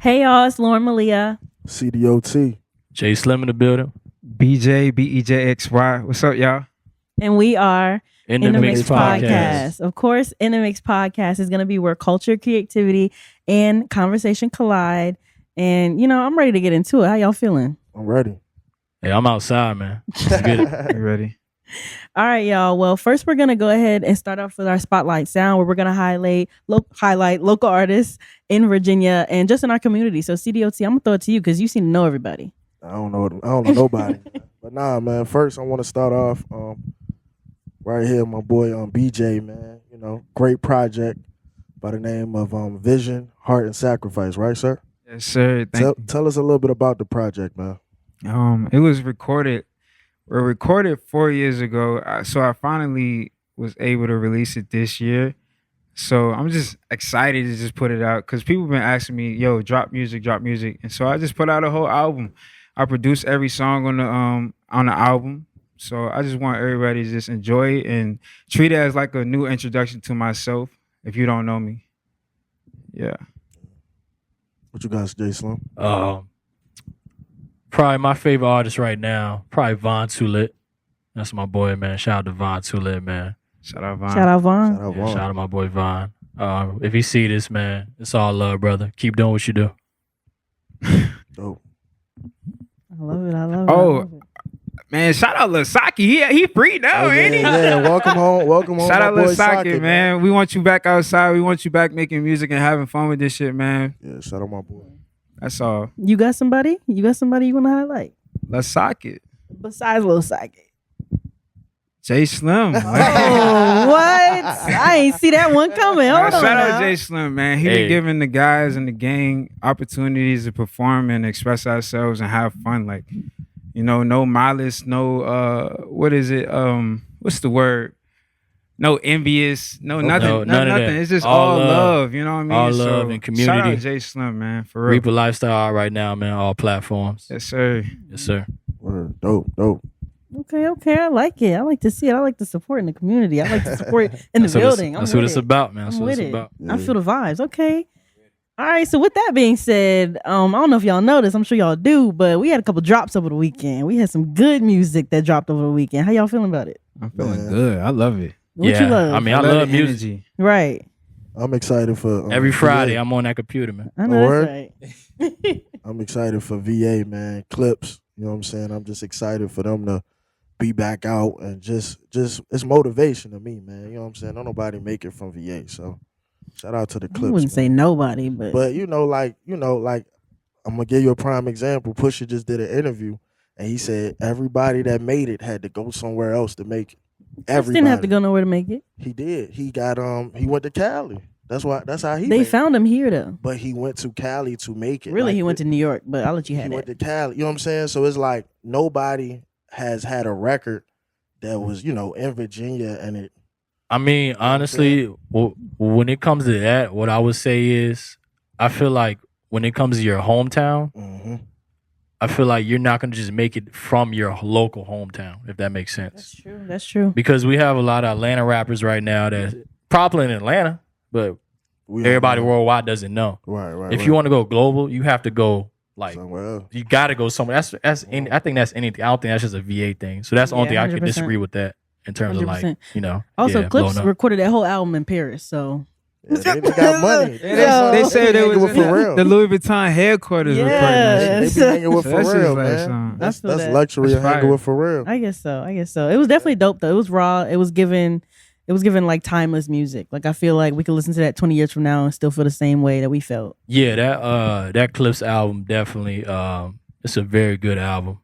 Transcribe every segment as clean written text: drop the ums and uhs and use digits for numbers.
Hey y'all, it's Lauren Malia. CDOT. Jay Slim in the building. BJ, BEJXY. What's up, y'all? And we are In In the the Mix Mix podcast. Podcast. Of course, In the Mix Podcast is going to be where culture, creativity, and conversation collide. And, I'm ready to get into it. How y'all feeling? I'm ready. Hey, I'm outside, man. Let's get it. You ready? All right, y'all. Well, first we're going to go ahead and start off with our Spotlight Sound, where we're going to highlight local artists in Virginia and just in our community. So CDOT, I'm going to throw it to you because you seem to know everybody. I don't know nobody. But nah, man. First, I want to start off right here, my boy BeJxy, man. Great project by the name of Vision, Heart, and Sacrifice, right, sir? Yes, sir. Tell us a little bit about the project, man. It was recorded 4 years ago. So I finally was able to release it this year. So I'm just excited to just put it out because people have been asking me, yo, drop music. And so I just put out a whole album. I produced every song on the album. So I just want everybody to just enjoy it and treat it as like a new introduction to myself if you don't know me. Yeah. What you got, Jay Slim? Probably my favorite artist right now, probably Von Tulit. That's my boy, man. Shout out to Von Tulit, man. Shout out, Von. Shout out, Vaughn. Shout out, Yeah, Vaughn. shout out my boy Von. If you see this, man, it's all love, brother. Keep doing what you do. Dope. I love it. I love it. Oh, I love it. Man, shout out Lil Saki. He free now, Oh, ain't he? yeah. Welcome home. Shout my out boy Lil Saki, Socket, man. We want you back outside. We want you back making music and having fun with this shit, man. Yeah, shout out my boy. That's all. You got somebody? You want to highlight? Let's sock it. Besides Lil Saget. Jay Slim. Oh, what? I ain't see that one coming. Hold on. Shout out now. Jay Slim, man. He Hey. been giving the guys in the gang opportunities to perform and express ourselves and have fun. Like, no malice, no what is it? What's the word? No envious, no nothing. No, none of nothing. that. It's just All all love. love. You know what I mean? All love and community. Shout out Jay Slim, man. For real. Reaper Lifestyle out right now, man. All platforms. Yes, sir. Yes, sir. Word. Dope. Okay. I like it. I like to see it. I like to support in the community. I like to support in the That's what building. That's what it's about, man. That's I'm what with it's it. about. I feel the vibes. Okay. All right. So with that being said, I don't know if y'all noticed. I'm sure y'all do, but we had a couple drops over the weekend. We had some good music that dropped over the weekend. How y'all feeling about it? I'm feeling Man. good. I love it. What Yeah, you love? I mean, I love the music. energy. Right. I'm excited for Every Friday, VA. I'm on that computer, man. I know Word? that's right. I'm excited for VA, man. Clipse. You know what I'm saying? I'm just excited for them to be back out and just it's motivation to me, man. You know what I'm saying? Don't nobody make it from VA. So shout out to the I Clipse. wouldn't say man. nobody, but But like I'm gonna give you a prime example. Pusha just did an interview and he said everybody that made it had to go somewhere else to make it. Chris Everybody didn't have to go nowhere to make it. He did. He got he went to Cali. That's how he They made it. found him here though. But he went to Cali to make it. Really, Like, he went to New York, but I'll let you he have went that. to Cali. You know what I'm saying? So it's like nobody has had a record that was, in Virginia and it. I mean, honestly, when it comes to that, what I would say is, I feel like when it comes to your hometown, Mm-hmm. I feel like you're not going to just make it from your local hometown, if that makes That's sense. true. That's true. Because we have a lot of Atlanta rappers right now that probably in Atlanta, but everybody worldwide doesn't know. Right. If you want to go global, you have to go like somewhere else. you got to go somewhere. I think that's anything. I don't think that's just a VA thing. So that's the only thing Yeah, I could 100%. disagree with that in terms of like 100%. Also, yeah, Clipse blowing up. recorded that whole album in Paris, so Yeah, they got money. Yeah, They said they it hanging was with Pharrell. the Louis Vuitton headquarters Yeah. recording that They shit. be hanging with So that's just Pharrell, like man. some- That's feel that. luxury That's of hanging fire. with Pharrell. I guess so. It was definitely dope though. It was raw. It was given like timeless music. Like I feel like we could listen to that 20 years from now and still feel the same way that we felt. Yeah, that Clipse album definitely it's a very good album.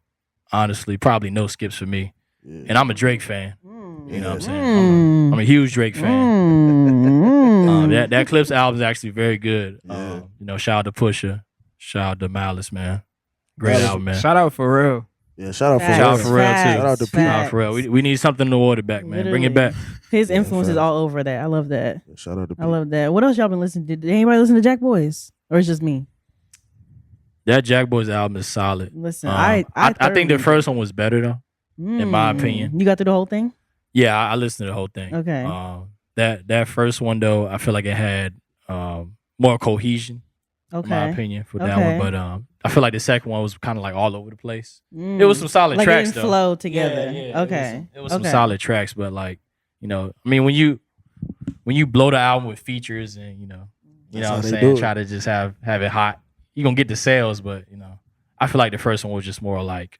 Honestly, probably no skips for me. Yeah. And I'm a Drake fan. You know what I'm saying? Mm. I'm a huge Drake fan. Mm. That Clipse album is actually very good. Yeah. Shout out to Pusha, shout out to Malice, man. Great Malice- album, man. Shout out for real. Yeah, shout out Facts, Shout out Pharrell. Pharrell, too. facts, Shout out to Pete. Shout out for real. We need something to order back, man. Bring it back. His Yeah, influence is facts. all over that. I love that. Shout out to I Pete. love that. What else y'all been listening to? Did anybody listen to Jack Boys? Or it's just me? That Jack Boys album is solid. Listen, I think the thoroughly- first one was better though. in my opinion. You got through the whole thing? Yeah, I listened to the whole thing. Okay. That first one though, I feel like it had more cohesion. in my Okay. opinion, for that Okay. one. But I feel like the second one was kind of like all over the place. It was some solid like tracks it didn't though. flow together. Yeah, Okay. It was some solid tracks, but like, you know, I mean, when you blow the album with features and you know That's what how I'm they saying, do it. try to just have it hot, you're gonna get the sales. But you know, I feel like the first one was just more like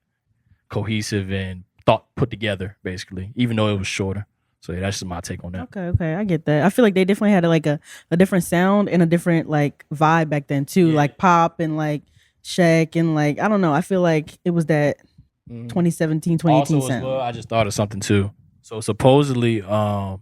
cohesive and thought put together, basically, even though it was shorter. So yeah, that's just my take on that. Okay, I get that. I feel like they definitely had like a different sound and a different like vibe back then too, Yeah. like pop and like Shaq and like I don't know. I feel like it was that Mhm. 2017, 2018 Also, as sound. well, I just thought of something too. So supposedly,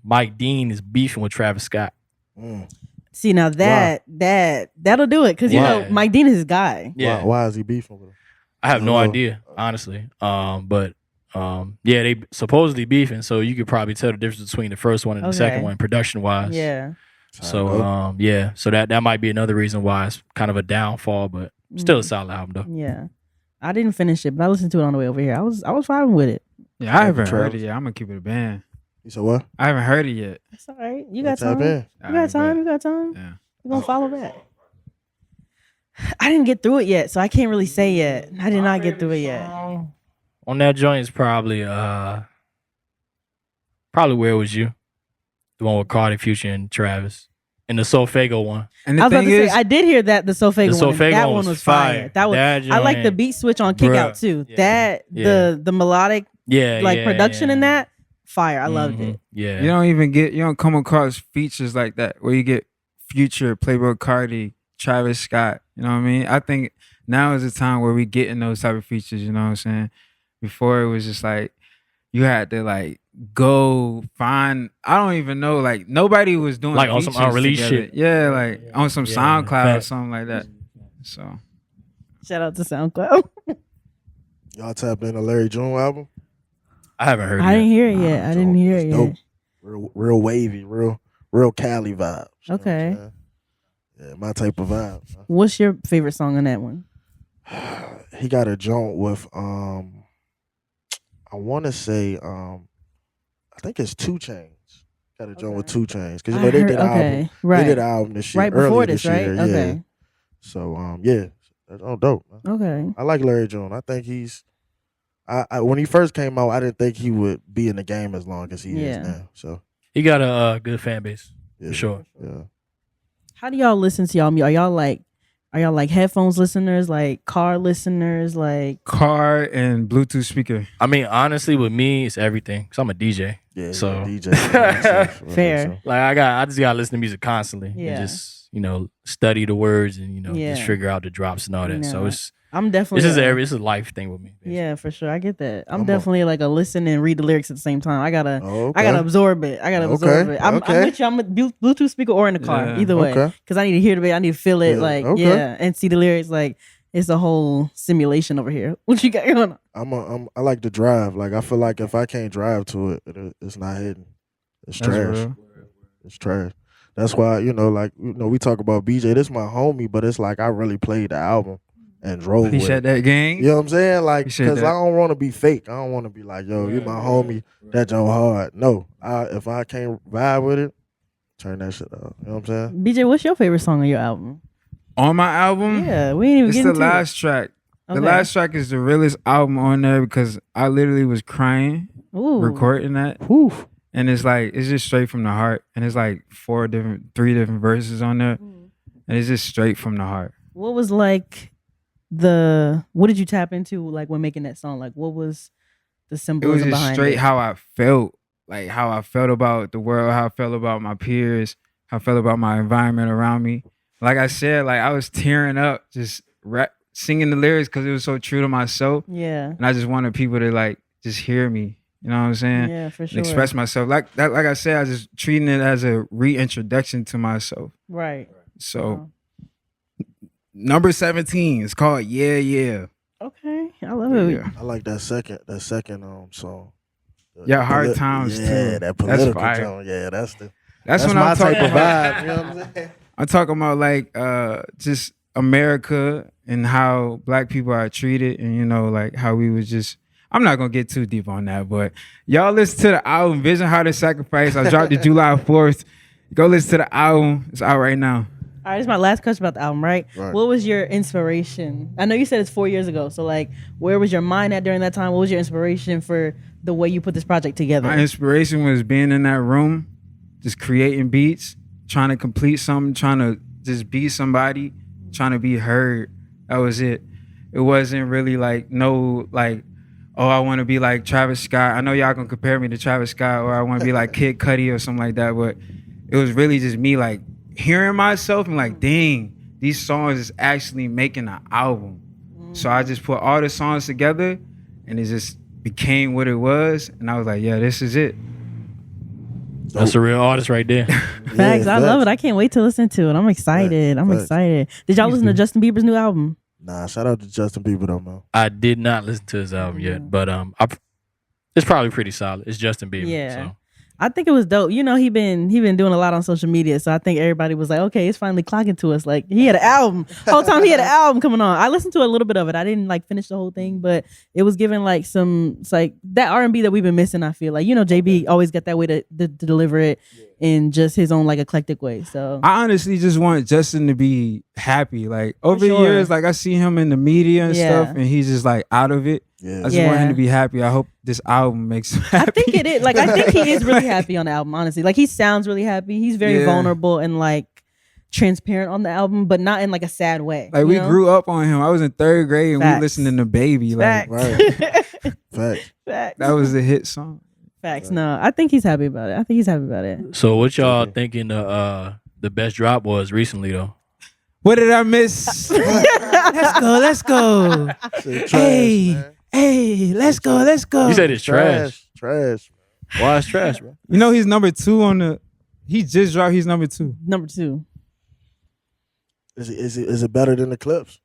Mike Dean is beefing with Travis Scott. Mm. See now that'll do it because you know Why? Mike Dean is his guy. Yeah, Why is he beefing with him? I have no Oh. idea, honestly. But yeah, they supposedly beefing, so you could probably tell the difference between the first one and the second Okay. one, production wise. Yeah. So yeah, so that might be another reason why it's kind of a downfall, but still a Mhm. solid album though. Yeah. I didn't finish it, but I listened to it on the way over here. I was vibing with it. Yeah, I haven't Travis. heard it yet. I'm gonna keep it a band. You said what? I haven't heard it yet. It's all right. You got Tap time. in. You got time. You got time. Yeah. We're gonna follow that. I didn't get through it yet, so I can't really say yet. I did not get through it yet. On that joint is probably Where Was You? The one with Cardi, Future, and Travis. And the Sofago one. And I the was about thing to is, say I did hear that the Sofago The one. Sofago That one one was was fire. That was. That I like the joint- beat switch on Kick Bruh. Out too. Yeah. That Yeah. the melodic Yeah, like yeah, production yeah. in that fire. I loved Mhm. it. Yeah. you don't come across features like that where you get Future, Playboy Cardi, Travis Scott. You know what I mean? I think now is the time where we getting those type of features. You know what I'm saying? Before it was just like you had to like go find. I don't even know. Like nobody was doing Like on some features unreleased together. shit. Yeah, like on some Yeah, SoundCloud or fact. something like that. So Shout out to SoundCloud. Y'all tapped in the Larry June album. I haven't heard I it didn't yet. hear it yet. I didn't hear it It's yet. dope. Real wavy, real Cali vibes. You know what I'm Okay. saying? Yeah, my type of vibe. What's your favorite song on that one? He got a joint with I want to say I think it's 2 Chainz. Got a joint with Okay. 2 Chainz because you know they did an album. right. They did an album this year, right earlier before this, right? year. Yeah. Okay. So yeah, that's all dope. Man. Okay. I like Larry June. I think he's. I when he first came out, I didn't think he would be in the game as long as he Yeah. is now. So He got a good fan base yeah, for sure. Yeah. How do y'all listen to y'all music? Are y'all like headphones listeners, like car listeners, like car and Bluetooth speaker. I mean, honestly, with me, it's everything. Cause I'm a DJ. Yeah, So- DJ. That makes sense. Fair. Like I just gotta listen to music constantly Yeah. and just study the words and Yeah. just figure out the drops and all that. So No. it's I'm definitely it's a life thing with me. basically. yeah, for sure. I get that. I'm I'm a- definitely like a listen and read the lyrics at the same time. I gotta Oh, okay. I gotta absorb it. I gotta Okay, absorb it. I'm okay. with you. I'm a Bluetooth speaker or in the car, Yeah. either way, Okay. because I need to hear the beat. I need to feel it, Yeah, like okay. yeah, and see the lyrics. Like it's a whole simulation over here. What you got going on? I like to drive. Like I feel like if I can't drive to it, it's not hitting. It's That's trash. real. It's trash. That's why we talk about BJ. This my homie, but it's like I really played the album and drove He with said it. that gang. You know what I'm saying? Like, He said because that. I don't want to be fake. I don't want to be like, yo, you my homie. That joint hard. No, if I can't vibe with it, turn that shit off. You know what I'm saying? BJ, what's your favorite song on your album? On my album, Yeah, we ain't even it's get the into last track. it. The last track is the realest album on there because I literally was crying Ooh. recording that. Whew. And it's like it's just straight from the heart. And it's like 3 different verses on there. And it's just straight from the heart. What was like what did you tap into like when making that song? Like what was the It was symbolism just behind straight it? how I felt. Like how I felt about the world, how I felt about my peers, how I felt about my environment around me. Like I said, like I was tearing up just singing the lyrics because it was so true to myself. Yeah. And I just wanted people to like just hear me. You know what I'm saying? Yeah, for And sure. express myself. Like I said, I was just treating it as a reintroduction to myself. Right. So number 17 is called Yeah Yeah. Okay. I love it. Yeah. I like that second song. Yeah, Hard Times, yeah, too. that That's political fire. joint. Yeah, that's That's when my I'm type talking of about. vibe. You know what I'm saying? I'm talking about like just America and how black people are treated, and like how we was just. I'm not gonna get too deep on that, but y'all listen to the album Vision Heart and Sacrifice. I dropped it July 4th. Go listen to the album. It's out right now. All right, this is my last question about the album, right? Right. What was your inspiration? I know you said it's 4 years ago, so like, where was your mind at during that time? What was your inspiration for the way you put this project together? My inspiration was being in that room, just creating beats, trying to complete something, trying to just be somebody, trying to be heard. That was it. It wasn't really like oh, I want to be like Travis Scott. I know y'all gonna compare me to Travis Scott, or I want to be like Kid Cudi or something like that, but it was really just me like hearing myself and like, dang, these songs is actually making an album. So I just put all the songs together and it just became what it was. And I was like, yeah, this is it. That's a real artist right there. Facts. I love it. I can't wait to listen to it. I'm excited. I'm excited. Did y'all listen to Justin Bieber's new album? Nah, shout out to Justin Bieber though, man. I did not listen to his album yet, but it's probably pretty solid. It's Justin Bieber. Yeah. So. I think it was dope. You know, he been doing a lot on social media, so I think everybody was like, okay, it's finally clocking to us. Like, he had an album. Whole time he had an album coming on. I listened to a little bit of it. I didn't like finish the whole thing, but it was giving like it's like that R&B that we've been missing. I feel like, you know, JB always got that way to deliver it in just his own like eclectic way. So I honestly just want Justin to be happy. Like over the years, like I see him in the media and stuff, and he's just like out of it. Yeah. I just want him to be happy. I hope this album makes him happy. I think it is. Like, I think he is really happy on the album, honestly. Like, he sounds really happy. He's very vulnerable and like transparent on the album, but not in like a sad way. Like, we grew up on him. I was in 3rd grade and Facts. we listening to Baby. Like, Facts. Facts. Facts. that was a hit song. Facts. No, I think he's happy about it. So what y'all thinking the best drop was recently though? What did I miss? Let's go. Hey, let's go. You said it's trash. Trash. Why is trash, bro? You know he's number 2 on the. He just dropped. He's number 2. Number 2. Is it better than the Clipse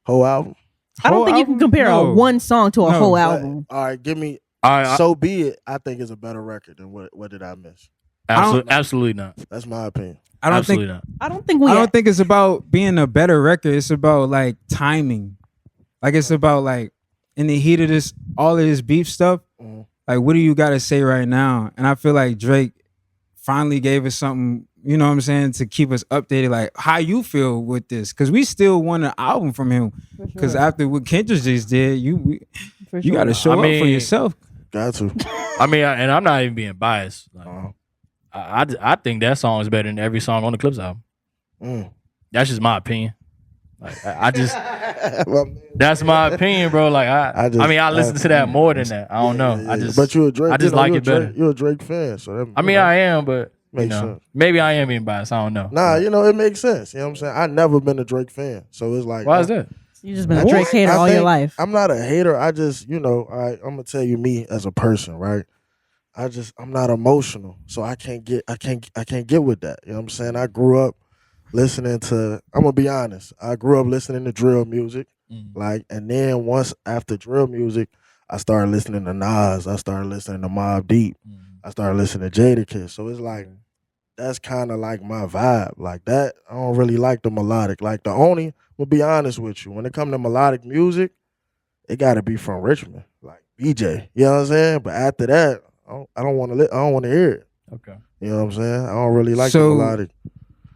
whole album? I don't think you can compare a one song to a whole But, album. all right, give me. I So Be It. I think is a better record than what did I miss? absolutely not. That's my opinion. I don't Absolutely think. not. I don't think we. I don't think it's about being a better record. It's about like timing. Like it's about like in the heat of this, all of this beef stuff. Like, what do you got to say right now? And I feel like Drake finally gave us something. You know what I'm saying, to keep us updated. Like, how you feel with this? Because we still want an album from him. Because after what Kendrick just did, you got to show up for yourself. Got to. I mean, and I'm not even being biased. Like, I think that song is better than every song on the Clipse album. That's just my opinion. Like I just, that's my opinion, bro. Like I listen to that more than that. I don't know. Yeah. But you're a Drake. I just like it better. You're a Drake fan, so that, I am, but makes sense. maybe I am being biased. I don't know. Nah, it makes sense. You know what I'm saying? I've never been a Drake fan, so it's like, why is that? You just been a Drake hater all your life. I'm not a hater. I just, I'm gonna tell you me as a person, right? I'm not emotional, so I can't get with that. You know what I'm saying? I grew up listening to. I'm gonna be honest. I grew up listening to drill music, and then once after drill music, I started listening to Nas. I started listening to Mobb Deep. I started listening to Jadakiss. So it's like that's kind of like my vibe. Like that, I don't really like the melodic. Like I'm gonna be honest with you. When it comes to melodic music, it got to be from Richmond, like BeJxy. You know what I'm saying? But after that, I don't want to hear it. Okay. You know what I'm saying? I don't really like the melodic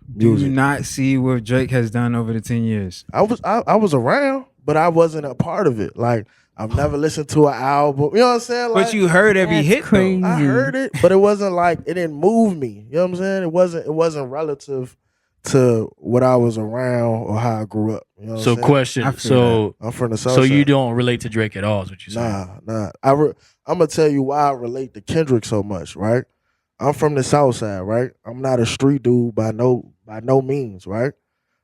music. Do you not see what Drake has done over the 10 years? I was around, but I wasn't a part of it. Like I've never listened to an album. You know what I'm saying? Like, But you heard every hit crazy. though. I heard it, but it wasn't like it didn't move me. You know what I'm saying? It wasn't relative to what I was around or how I grew up. You know what I'm saying? Question. So I'm from the South So Side. you don't relate to Drake at all? Is what you saying? Nah. I'm gonna tell you why I relate to Kendrick so much. Right? I'm from the South Side. Right? I'm not a street dude by no means. Right?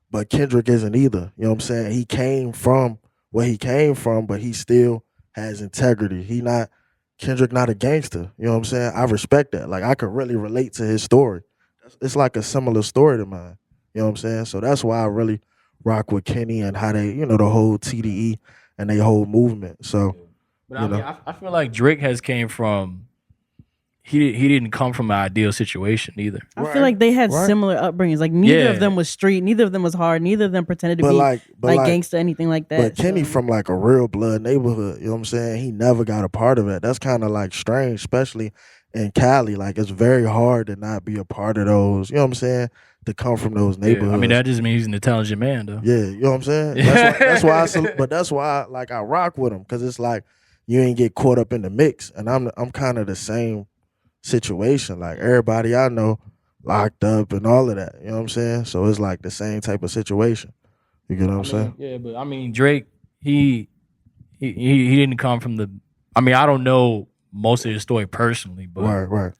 But Kendrick isn't either. You know what I'm saying? He came from where he came from, but he still has integrity. Kendrick not a gangster. You know what I'm saying? I respect that. Like I could really relate to his story. It's like a similar story to mine. You know what I'm saying? So that's why I really rock with Kenny and how they, the whole TDE and they whole movement. So, but I feel like Drake came from. He didn't come from an ideal situation either. I feel like they had similar upbringings. Like neither of them was street, neither of them was hard, neither of them pretended to be like gangster, anything like that. But Kenny from like a real blood neighborhood, you know what I'm saying? He never got a part of it. That's kind of like strange, especially in Cali, like it's very hard to not be a part of those. You know what I'm saying? To come from those neighborhoods. I mean, that just means he's an intelligent man, though. Yeah, you know what I'm saying? But that's why like I rock with him, because it's like you ain't get caught up in the mix, and I'm kind of the same situation. Like everybody I know locked up and all of that. You know what I'm saying? So it's like the same type of situation. You get what I'm saying? Yeah, but I mean, Drake, he didn't come from the. I mean, I don't know most of his story personally, but Right.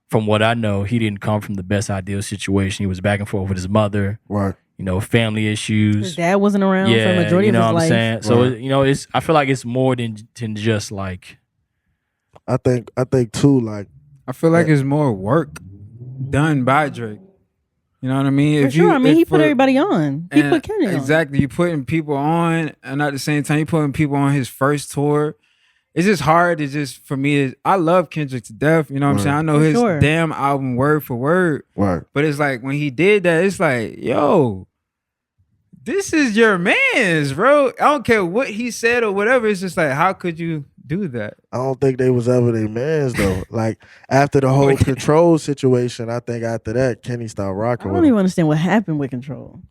from what I know, he didn't come from the best ideal situation. He was back and forth with his mother. Right. You know, family issues. His dad wasn't around for the majority you know of his what I'm life. saying? So Right. you know, it's. I feel like it's more than just like. I think too, like I feel like it's more work done by Drake. You know what I mean? For sure. I mean, he put everybody on. He put Kendrick on. Exactly. You putting people on, and at the same time, you putting people on his first tour. It's just hard to just, for me, I love Kendrick to death. You know what I'm saying? I know For his sure. damn album word for word. right. But it's like when he did that, it's like, yo, this is your man's, bro. I don't care what he said or whatever. It's just like, how could you do that? I don't think they was ever their mans though. Like after the whole Control situation, I think after that Kenny started I rocking don't with even him. understand what happened with Control.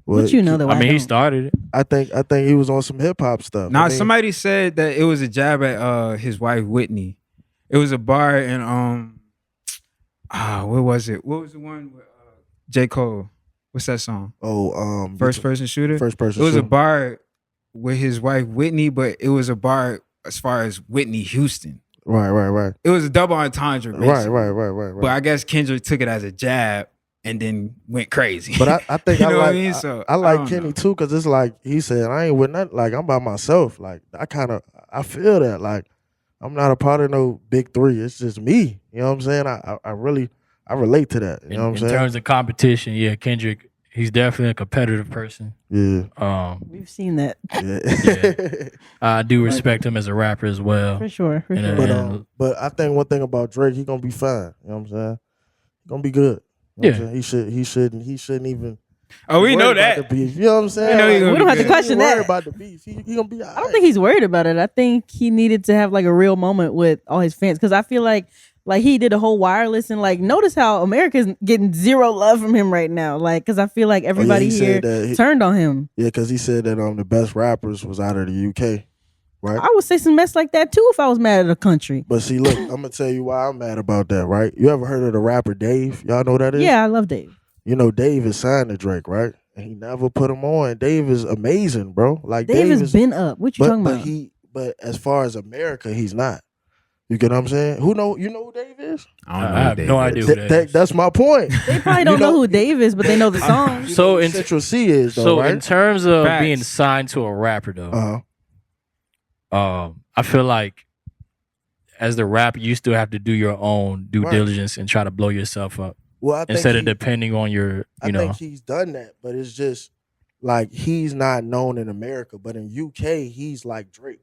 Well, What you know that I mean, he don't. started it. I think he was on some hip hop stuff. Now, I mean, somebody said that it was a jab at his wife Whitney. It was a bar in what was it? What was the one with J. Cole? What's that song? First person shooter. First person. It was a shooter. bar with his wife Whitney, but it was a bar as far as Whitney Houston. Right. It was a double entendre, basically. Right. But I guess Kendrick took it as a jab and then went crazy. But I think You I know what I like mean? So, I like don't Kenny know. too, because it's like he said, I ain't with nothing. Like I'm by myself. Like I feel that. Like I'm not a part of no big three. It's just me. You know what I'm saying? I really relate to that. You know what I'm In saying? terms of competition, yeah, Kendrick, he's definitely a competitive person. Yeah. We've seen that. Yeah. I do respect him as a rapper as well. For sure. For And, sure. But I think one thing about Drake, he gonna be fine. You know what I'm saying? He gonna be good. You know what I'm saying? He shouldn't even. Oh, we worry know about that. the beef. You know what I'm saying? We know he gonna We don't be have to good. question worry that. about the beef. He gonna be. I don't think he's worried about it. I think he needed to have like a real moment with all his fans, because I feel like he did a whole wireless, and like notice how America's getting zero love from him right now. Like, because I feel like everybody he here said that turned on him. Yeah, because he said that the best rappers was out of the UK, right? I would say some mess like that too if I was mad at a country. But see, look, I'm gonna tell you why I'm mad about that, right? You ever heard of the rapper Dave? Y'all know who that is? Yeah, I love Dave. You know Dave is signed to Drake, right? And he never put him on. Dave is amazing, bro. Like Dave has is, been up. What you talking but about? but as far as America, he's not. You get what I'm saying? You know who Dave is? I don't I have no idea who that is. That's my point. They probably don't know who Dave is, but they know the song. So in Central C is though, so right? in terms of Facts. being signed to a rapper though, I feel like as the rapper, you still have to do your own due Right. diligence and try to blow yourself up Well, I think instead of depending on your, I think he's done that, but it's just like he's not known in America, but in UK he's like Drake.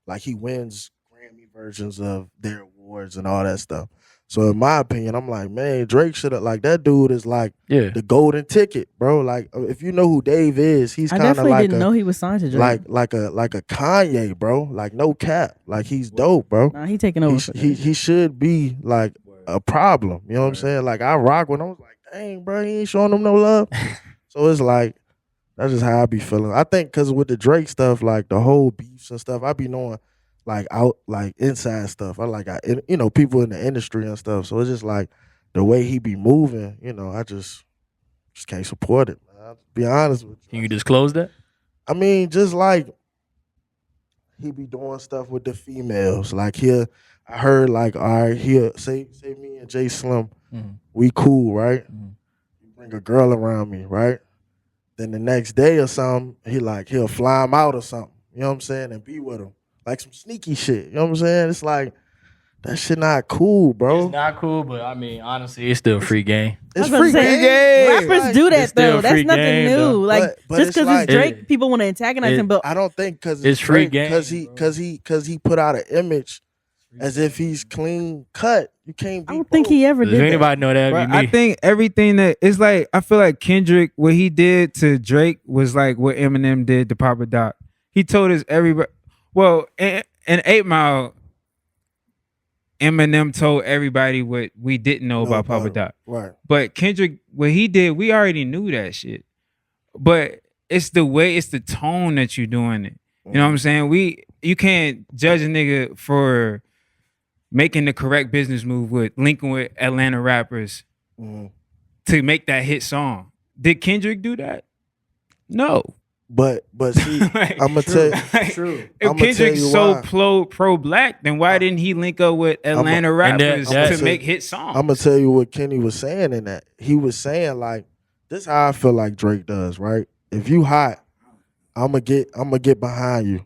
Like he wins Grammy versions of their awards and all that stuff. So in my opinion, I'm like, man, Drake should have, like, that dude is like the golden ticket, bro. Like if you know who Dave is, he's I kind of definitely like didn't know he was signed to Drake. like a Kanye, bro. Like no cap. Like he's dope, bro. Nah, he taking over. He should be like a problem. You know what I'm saying? Like I rock when I was like, dang, bro, he ain't showing them no love. So it's like that's just how I be feeling. I think because with the Drake stuff, like the whole beefs and stuff, I be knowing like out like inside stuff. People in the industry and stuff. So it's just like the way he be moving. I just can't support it. Man. I'll be honest with you. Can you disclose that? I mean, just like he be doing stuff with the females. Like I heard like, all right, say me and Jay Slim, we cool, right? You bring a girl around me, right? Then the next day or something, he'll fly him out or something. You know what I'm saying? And be with him. Like some sneaky shit. You know what I'm saying? It's like, that shit not cool, bro. It's not cool, but I mean, honestly, it's still free game. It's I was about to free say, game. Rappers Like, do that it's still though. That's free nothing game, new. though. Like But just it's because like- it's Drake, people want to antagonize him. But I don't think because It's free game, because he put out an image as if he's clean cut. You can't be. I don't think he ever Does did that. anybody know that? But Be me. I think everything that it's like, I feel like Kendrick, what he did to Drake was like what Eminem did to Papa Doc. He told us everybody. Well, in 8 Mile, Eminem told everybody what we didn't know about Papa Doc. Right. But Kendrick, what he did, we already knew that shit. But it's the way, it's the tone that you're doing it. You know what I'm saying? You can't judge a nigga for making the correct business move with linking with Atlanta rappers to make that hit song. Did Kendrick do that? No. But see, I'm gonna tell you. True. If Kendrick's so pro black, then why didn't he link up with Atlanta rappers to make hit songs? I'm gonna tell you what Kenny was saying in that. He was saying like, this is how I feel like Drake does, right? If you hot, I'm gonna get behind you.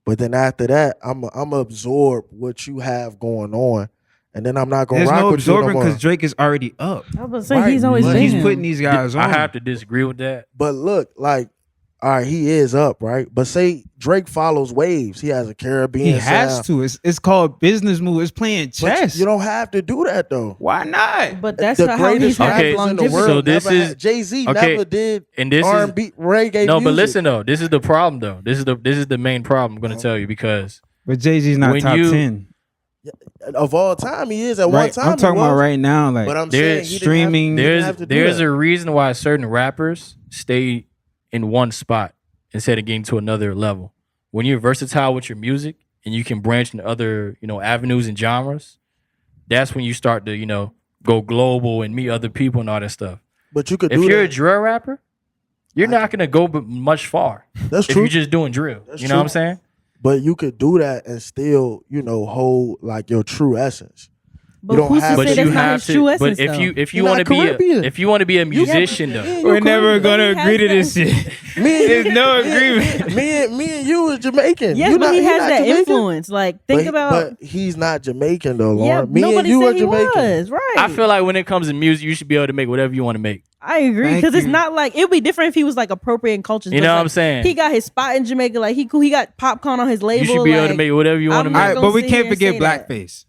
But then after that, I'm gonna absorb what you have going on. And then I'm not gonna There's rock no with you no absorbing more. because Drake is already up. I was about to say he's always But been. he's putting these guys on. I have to disagree with that. But look, like, all right, he is up, right? But say Drake follows waves. He has a Caribbean He has sound. to. It's called business move. It's playing chess. But you don't have to do that though. Why not? But that's The not how he's greatest had rappers in the longevity. world. So this is- Jay-Z okay, never did and this is- R&B reggae No, music. but listen though, this is the problem though. This is the main problem I'm gonna tell you because But Jay-Z's not When top you- 10. Of all time, he is. At one Right? time, I'm talking he was. about right now. Like, But I'm There's saying he streaming- Didn't have to do there's that. a reason why certain rappers stay in one spot instead of getting to another level. When you're versatile with your music and you can branch into other, avenues and genres, that's when you start to, go global and meet other people and all that stuff. But you could If do you're a that. drill rapper, you're not gonna go much far That's if true. you're just doing drill. That's You know what I'm true. saying? But you could do that and still, hold like your true essence. But You don't who's have- to But say that's you not have his to. true But essence, if though? you You're want to not be Caribbean. if you want to be a musician though, Yeah, we're never But gonna he agree to has this that- shit. Me and There's no me- agreement. Me and you is Jamaican. Yes, You but not- he you has not that Jamaican? influence. Like, think about. But he's not Jamaican though, Yeah, Lauren. Me and nobody you said are he Jamaican. was, right. I feel like when it comes to music, you should be able to make whatever you want to make. I agree Thank because it's you. not like it'd be different if he was like appropriating cultures. You but know it's what like, I'm saying? He got his spot in Jamaica. Like he cool. He got popcorn on his label. You should be able to like, make whatever you want to I'm make. not All right, gonna but we sit can't here and forget say that. blackface.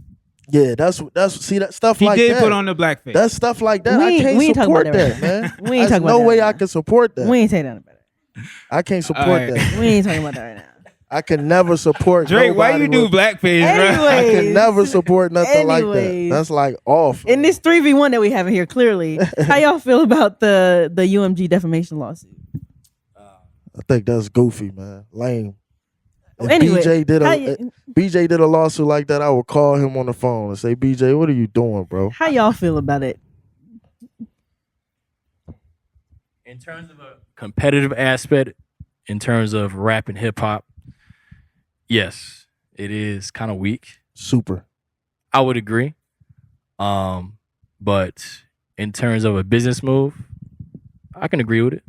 Yeah, that's see that stuff He like did that. put on the blackface. That stuff like that. We I ain't- can't we ain't talking support about that that, man. We ain't There's talking about no that way right I now. can support that. We ain't saying nothing about it. I can't support Alright. that. We ain't talking about that right now. I can never support Drake, why nobody you do with- blackface, bro? I Anyways. can never support nothing like that. Anyways. That's like off. In this 3v1 that we have in here, clearly, how y'all feel about the UMG defamation lawsuit? I think that's goofy, man. Lame. If Anyway, BJ did a lawsuit like that, I would call him on the phone and say, BJ, what are you doing, bro? How y'all feel about it? In terms of a competitive aspect, in terms of rap and hip hop, yes, it is kind of weak. Super. I would agree. But in terms of a business move, I can agree with it.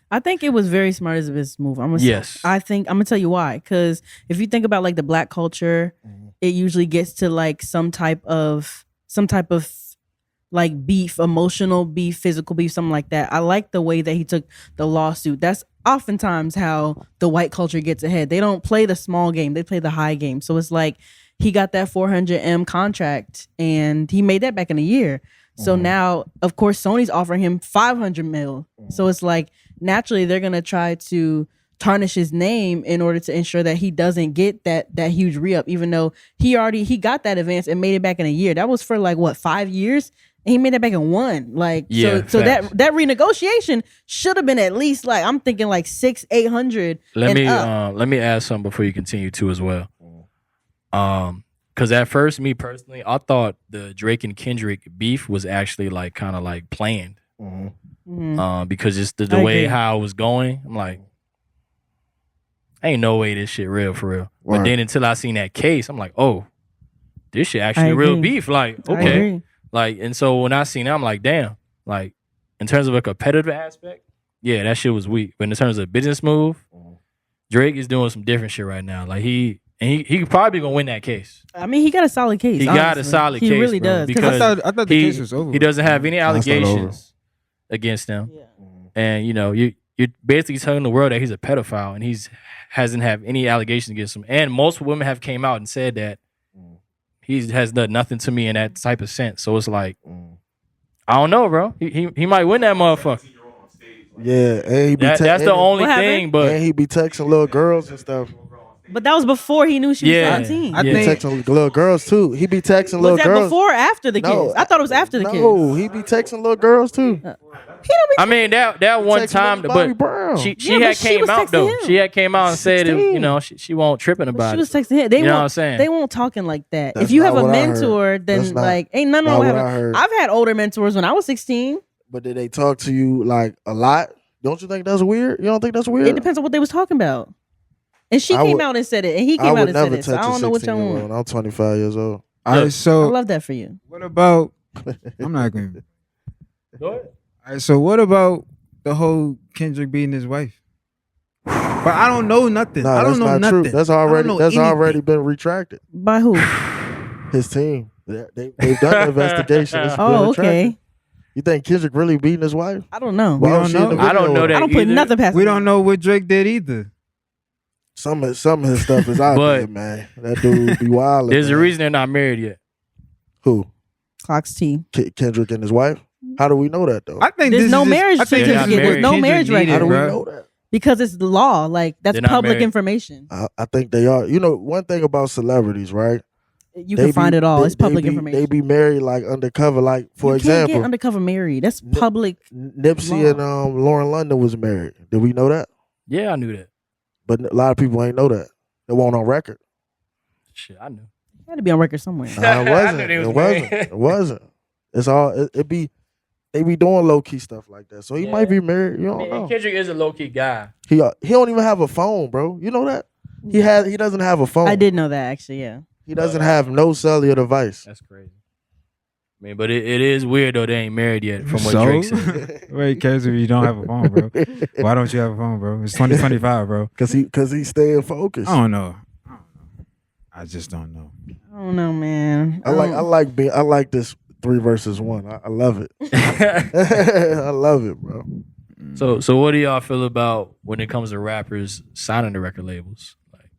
I think it was very smart as a business move. Yes. I think I'm gonna tell you why. Because if you think about like the black culture, it usually gets to like some type of like beef, emotional beef, physical beef, something like that. I like the way that he took the lawsuit. That's oftentimes how the white culture gets ahead. They don't play the small game; they play the high game. So it's like he got that 400M contract, and he made that back in a year. So now, of course, Sony's offering him 500 mil. So it's like naturally they're gonna try to tarnish his name in order to ensure that he doesn't get that huge re-up, even though he got that advance and made it back in a year. That was for like what, 5 years? And he made it back in one. Like Yeah, so facts. that renegotiation should have been at least like I'm thinking like 600-800. Let and me add something before you continue too as well. Because at first, me personally, I thought the Drake and Kendrick beef was actually like kind of like planned. Because it's the I way agree. how it was going. I'm like, ain't no way this shit real for real. But Right. then until I seen that case, I'm like, oh, this shit actually I real agree. beef. Like, I okay. agree. Like, and so when I seen that, I'm like, damn. Like, in terms of a competitive aspect, yeah, that shit was weak. But in terms of business move, Drake is doing some different shit right now. Like he probably gonna win that case. I mean, he got a solid case. He got a honestly. solid He case, really bro, does. because I thought the he, case was over. he doesn't have any It's not over. allegations against him. Yeah. And you're basically telling the world that he's a pedophile and hasn't have any allegations against him. And most women have came out and said that he has done nothing to me in that type of sense. So it's like, I don't know, bro. He might win that motherfucker. Yeah, and he be That's the only What thing. happened? But and he be texting little girls and stuff. But that was before he knew she was Yeah. 17. I He think- be texting little girls too. He be texting Was little that girls. before or after the kids? I thought it was after the kids. No, he be texting little girls too. He don't be I mean that one texting time, little Bobby but Brown. she Yeah, but had she came was out texting though. him. She had came out and said, 16. you know, she won't tripping about She was it. texting him. They You know won't, what I'm saying? They won't talking like that. That's If you not have a what I heard. mentor, then That's not- like ain't nothing not wrong with what I having. heard. I've had older mentors when I was 16. But did they talk to you like a lot? Don't you think that's weird? You don't think that's weird? It depends on what they was talking about. And she I came would- out and said it, and he I came out would and said never it. So touch I a don't know what y'all 16-year-old. want. I'm 25 years old. All right, I so love that for you. what about? I'm not going to. Go ahead. All right, so what about the whole Kendrick beating his wife? But I don't know nothing. No, I don't that's know not nothing. true. That's I don't already know that's anything. already been retracted. By who? His team. They've done the investigation. It's been Oh, retracted. okay. You think Kendrick really beating his wife? I don't know. Why don't was she in the know. I don't video know with that him? I don't put either. nothing past We him. don't know what Drake did either. Some of his stuff is out But- there, man. That dude be wild. There's a reason they're not married yet. Who? Clock's T. Kendrick and his wife? How do we know that though? I think There's this no is just- marriage I think certificate. this is what There's no Kendrick marriage needed, record. How do we bro. know that? Because it's the law. Like that's They're not public married. information. I think they are. You know, one thing about celebrities, right? You They can find be- it all. they- It's public they be, information. They be married like undercover. Like for you can't example, get undercover married. That's public. Nipsey law. and Lauren London was married. Did we know that? Yeah, I knew that. But a lot of people ain't know that. It won't on record. Shit, I knew. It had to be on record somewhere. Nah, it I wasn't. knew they was It wasn't. married. It wasn't. It's all. It be. They be doing low key stuff like that. So he Yeah. might be married. You I don't mean, know. Kendrick is a low key guy. He don't even have a phone, bro. You know that? He doesn't have a phone. I did know that actually. Yeah. He doesn't have no cellular device. That's crazy. I mean, but it is weird though. They ain't married yet, from what So? Drake said. Wait, cares if you don't have a phone, bro? Why don't you have a phone, bro? It's 2025, bro. Cause he's staying focused. I don't know. I just don't know. I don't know, man. I like this 3 versus 1. I love it. I love it, bro. So what do y'all feel about when it comes to rappers signing to record labels? Like,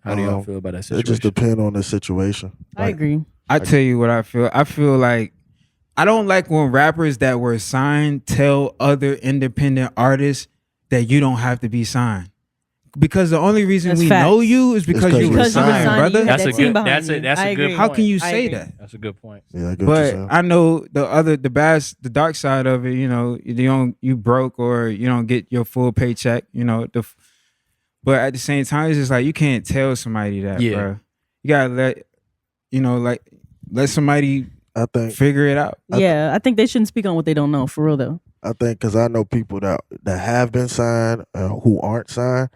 how do y'all feel about that It situation? just depends on the situation. I Like, agree. I tell you what I feel. I feel like I don't like when rappers that were signed tell other independent artists that you don't have to be signed. Because the only reason That's we facts. know you is because you were Because you were signed, signed, brother. you had That's that a team good. behind That's you. a that's I a good. agree. How point. can you I say agree. that? That's a good point. Yeah, I get what you're But saying. I know the dark side of it. You know, you broke or you don't get your full paycheck. You know, but at the same time, it's just like you can't tell somebody that, Yeah. bro. You gotta let somebody I think figure it out. Yeah, I think they shouldn't speak on what they don't know. For real though. because I know people that have been signed who aren't signed.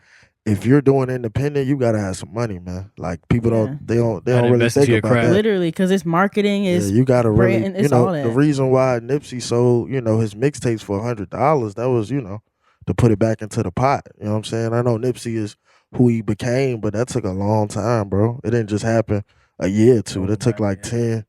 If you're doing independent, you gotta have some money, man. Like people Yeah. they don't Gotta really invest think into your about craft. that. Literally, because it's marketing. Yeah, Is you gotta really, brand, it's you know, all the that. reason why Nipsey sold, his mixtapes for $100, that was, to put it back into the pot. You know what I'm saying? I know Nipsey is who he became, but that took a long time, bro. It didn't just happen a year or two. It took like 10,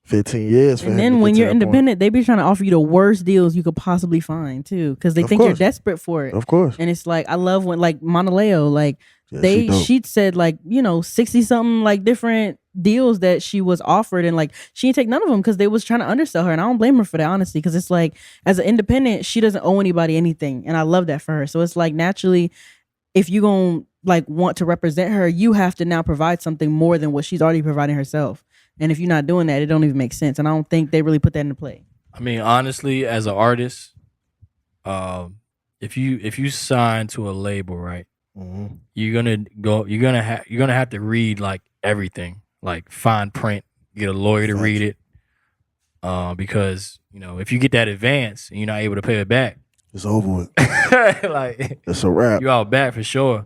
15 years for him and to then get when to you're that point. independent, they be trying to offer you the worst deals you could possibly find too, because they Of think you're course. desperate for it. Of course. And it's like I love when like Monaleo, like Yeah, she dope. she said like 60 something like different deals that she was offered, and like she didn't take none of them because they was trying to undersell her, and I don't blame her for that honestly, because it's like as an independent she doesn't owe anybody anything, and I love that for her. So it's like naturally if you gonna like want to represent her, you have to now provide something more than what she's already providing herself, and if you're not doing that, it don't even make sense, and I don't think they really put that into play. I mean, honestly, as an artist, if you sign to a label, right, Mhm. you're gonna have to read like everything, like fine print, get a lawyer to read it, because if you get that advance and you're not able to pay it back, It's over with. like It's a wrap. you're out back for sure.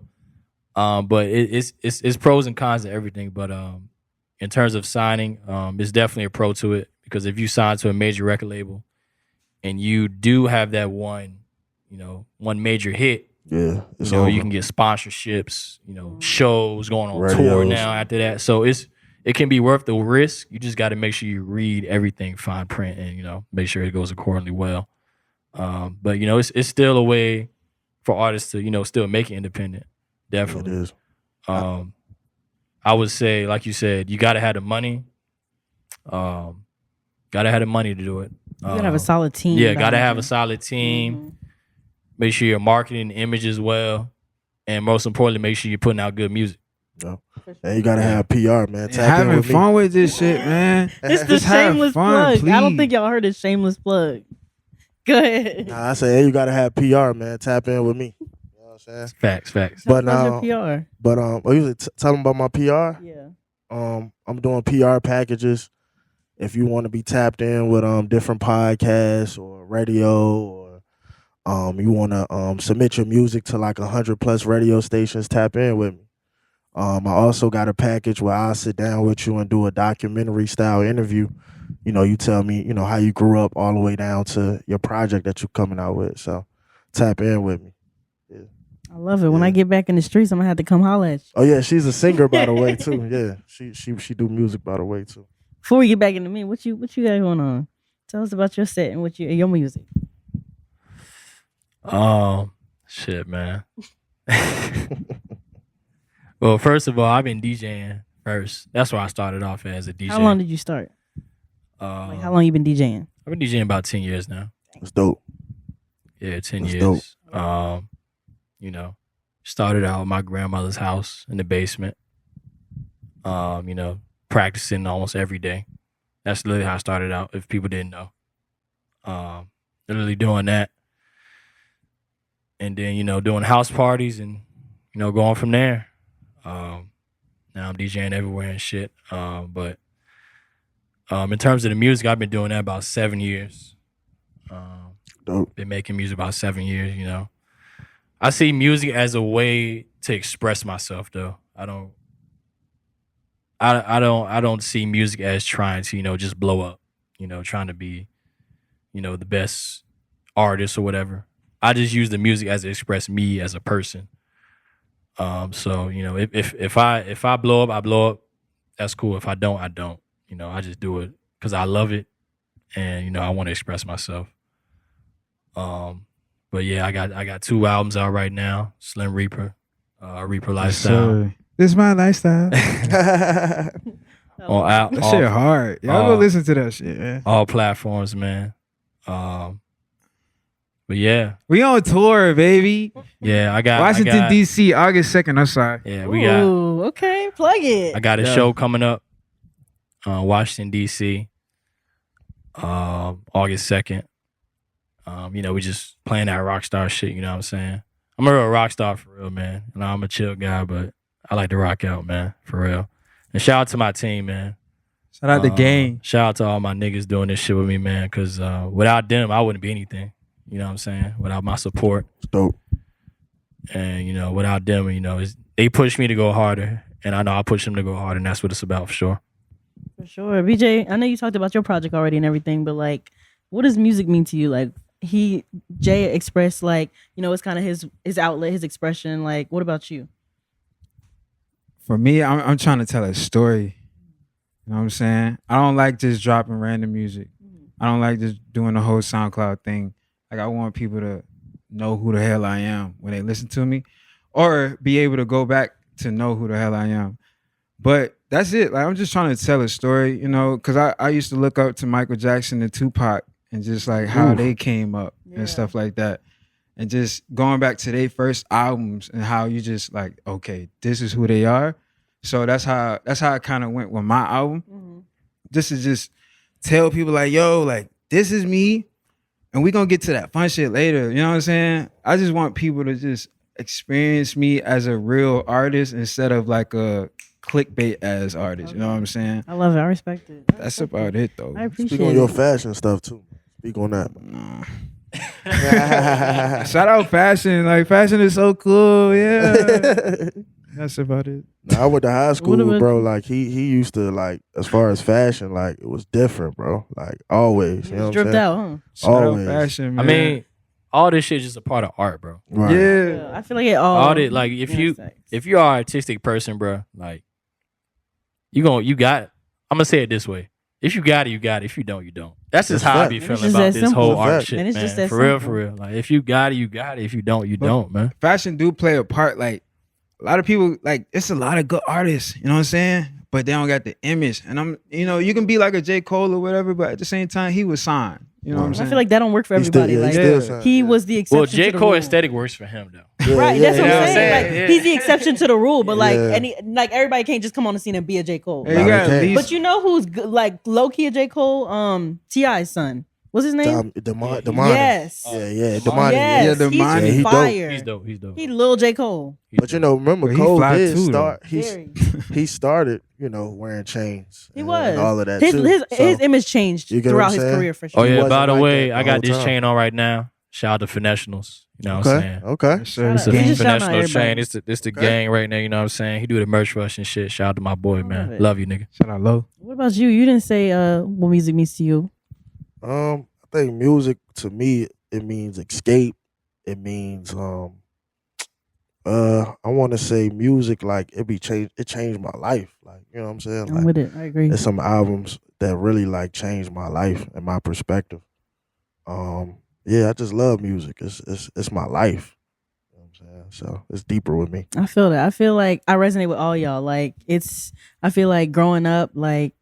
But it's pros and cons to everything. But in terms of signing, it's definitely a pro to it, because if you sign to a major record label and you do have that one major hit, Yeah, it's you over. can get sponsorships, shows going on tour Radios. now after that. So it can be worth the risk. You just got to make sure you read everything fine print and make sure it goes accordingly well. But it's still a way for artists to still make it independent. It Definitely. is. I would say, like you said, you gotta have the money. Gotta have the money to do it. You gotta have a solid team. Yeah, gotta behind have you. a solid team. Mhm. Make sure you're marketing the image as well, and most importantly, make sure you're putting out good music. No. And you gotta have PR, man. Tap in having with me. fun with this shit, man. It's the Just have shameless fun, plug. I don't please. think y'all heard his shameless plug. Go ahead. Nah, I say, hey, you gotta have PR, man. Tap in with me. You know what I'm saying? Facts. Tell But us about your PR. But I usually tell them about my PR. Yeah. I'm doing PR packages. If you want to be tapped in with different podcasts or radio, or you want to submit your music to like 100+ radio stations, tap in with me. I also got a package where I'll sit down with you and do a documentary style interview. You know, you tell me, you know, how you grew up all the way down to your project that you're coming out with. So tap in with me. Yeah. I love it. When I get back in the streets, I'm gonna have to come holler at you. Oh yeah, she's a singer by the way too. Yeah, she do music by the way too. Before we get back into me, what you got going on? Tell us about your set and what your music. Shit, man. Well, first of all, I've been DJing first. That's where I started off as a DJ. How long did you start? Like how long you been DJing? I've been DJing about 10 years now. That's dope. Yeah, 10 That's years. You know, started out at my grandmother's house in the basement. You know, practicing almost every day. That's literally how I started out, if people didn't know. Literally doing that. And then, you know, doing house parties and, you know, going from there. Now I'm DJing everywhere and shit. But in terms of the music, I've been doing that about 7 years. Dope. Been making music about 7 years, you know. I see music as a way to express myself though. I don't see music as trying to, you know, just blow up, you know, trying to be, you know, the best artist or whatever. I just use the music as to express me as a person. So, you know, if I blow up, I blow up. That's cool. If I don't, I don't. You know, I just do it because I love it, and you know, I want to express myself. But yeah, I got 2 albums out right now. Slim Reaper, Reaper Lifestyle. This is my lifestyle. That Shit hard. Y'all go listen to that shit, man. All platforms, man. But yeah, we on tour, baby. Yeah, I got Washington D.C. August 2nd. I'm sorry. Yeah, we got. Ooh, okay, plug it. I got a show coming up, Washington D.C. August 2nd. You know, we just playing that rock star shit. You know what I'm saying? I'm a real rock star for real, man. You know, I'm a chill guy, but I like to rock out, man, for real. And shout out to my team, man. Shout out the gang. Shout out to all my niggas doing this shit with me, man. Because without them, I wouldn't be anything. You know what I'm saying? Without my support. It's dope. And, you know, without them, you know, they push me to go harder. And I know I push them to go harder. And that's what it's about, for sure. For sure. BJ, I know you talked about your project already and everything, but, like, what does music mean to you? Like, Jay expressed, like, you know, it's kind of his outlet, his expression. Like, what about you? For me, I'm trying to tell a story. You know what I'm saying? I don't like just dropping random music. I don't like just doing the whole SoundCloud thing. Like, I want people to know who the hell I am when they listen to me, or be able to go back to know who the hell I am. But that's it. Like, I'm just trying to tell a story, you know, because I used to look up to Michael Jackson and Tupac and just like how they came up and stuff like that. And just going back to their first albums and how you just like, okay, this is who they are. So that's how I kind of went with my album. Mm-hmm. Just to just tell people like, yo, like, this is me. And we're going to get to that fun shit later. You know what I'm saying? I just want people to just experience me as a real artist instead of like a clickbait ass artist. Okay. You know what I'm saying? I love it. I respect it. That's about it, though. I appreciate it. Speak on your fashion stuff, too. Speak on that. No. Shout out fashion. Like, fashion is so cool. Yeah. That's about it. Now, I went to high school, bro. Like, he used to, like, as far as fashion, like, it was different, bro. Like, always. You know what I'm saying? Out, huh? Always. Fashion, man. I mean, all this shit is just a part of art, bro. Right. Yeah. I feel like it all that, like, if you're an artistic person, bro, like, I'm gonna say it this way. If you got it, you got it. If you don't, you don't. That's just how I be feeling about this whole art shit, man. Just for real. Like, if you got it, you got it. If you don't, you don't, man. Fashion do play a part. Like, a lot of people, like, it's a lot of good artists, you know what I'm saying? But they don't got the image. And you know, you can be like a J. Cole or whatever, but at the same time, he was signed. You know what I'm And I saying? feel like that don't work for He still- everybody. yeah, Like he still Yeah. sound- he yeah. was the exception. Well, J. to the Cole rule. aesthetic works for him though. Yeah, Right, yeah, that's what yeah, I'm yeah. saying. yeah, Like yeah. he's the exception to the rule, but like Yeah. everybody can't just come on the scene and be a J. Cole. Hey, Nah, you they got at can't. least But you know who's like low key a J. Cole? T.I.'s son. What's his name? Demani. Yes. Yeah, Demani. Yes. Yeah, the he's Monty. Yeah, he dope. fire. He's dope. He's dope. He little J. Cole. But you know, remember But he Cole fly did too, start. Very. He started, wearing chains. He and was. all of that His too. his So, his image changed you get what throughout I'm his saying? career for Oh sure. He yeah. wasn't By the like way, that I the got whole this time. chain on right now. Shout out to Finnationals. You know what I'm saying? Okay. Yes, sir. Shout out. Gang. We just shout out Finnational everybody. chain. It's the Okay. gang right now. You know what I'm saying? He do the merch rush and shit. Shout out to my boy, love man. it. Love you, nigga. Shout out low. What about you? You didn't say what music means to you. I think music to me it means escape. It means I want to say music like it changed my life. Like, you know what I'm saying? I'm Like, with it. I agree. there's some albums that really like changed my life and my perspective. Yeah, I just love music. It's my life. You know what I'm saying? So it's deeper with me. I feel that. I feel like I resonate with all y'all. Like I feel like growing up, like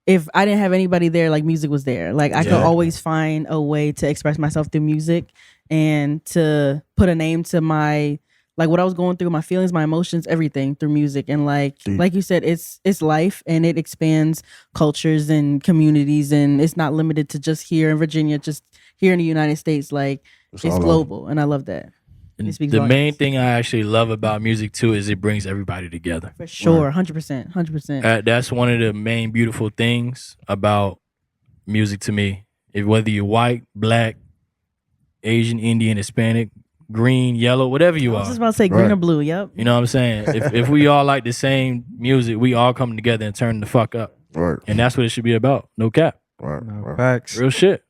if I didn't have anybody there, like music was there. Like I could Yeah. always find a way to express myself through music and to put a name to my like what I was going through, my feelings, my emotions, everything through music. And Deep. like you said, it's life and it expands cultures and communities and it's not limited to just here in Virginia, just here in the United States. Like it's all over. global and I love that. And It speaks the volumes. main thing I actually love about music too is it brings everybody together. For sure, 100%, 100%. That's one of the main beautiful things about music to me. Whether you're white, black, Asian, Indian, Hispanic, green, yellow, whatever you I was are. just about to say green Right. or blue. Yep. You know what I'm saying? If we all like the same music, we all come together and turn the fuck up. Right. And that's what it should be about. No cap. Right. No, right. facts. Real shit.